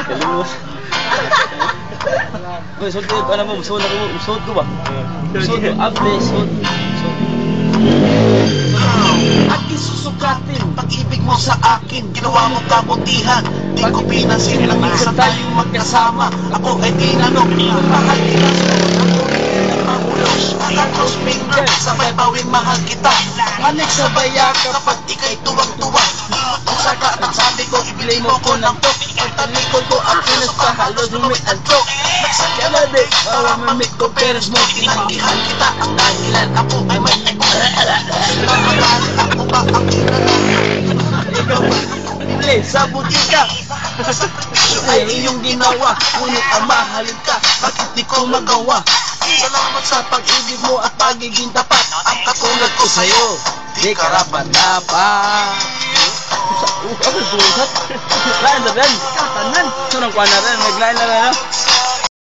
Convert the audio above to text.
Kalimos. Uy, sud ko alam mo, sud ko ba? Sud ko able, sud. Aking susukatin, pag-ibig mo sa akin, ginawa mong kabutihan. Di ko pinansin lang minsan tayong magkasama. Ako ay tinanong, mahal kita sa cross finger, sabay bawing mahal kita. Manik sa baya kapag ika'y tuwang-tuwa. Kung saka nagsabi ko, ibili mo ko ng tok. Ang talikod ko, ang kinas ka, halos humiantok. Nagsakya na din, bawang mamit ko, peres mo. Tinanggihan kita, ang dahilan ako ay may nagkakala. Ako ba ang tinanong? Ikaw ba? Bili sa butika. Ay iyong ginawa, ngunit ang mahalin ka, bakit di ko magawa? Salamat sa pag-ibig mo at pagiging tapat. Ang katulad ko sa'yo, di karapat-dapat. Ako sulat. Lain na rin. Tanan. Sunang kuha na rin. Naglain na rin.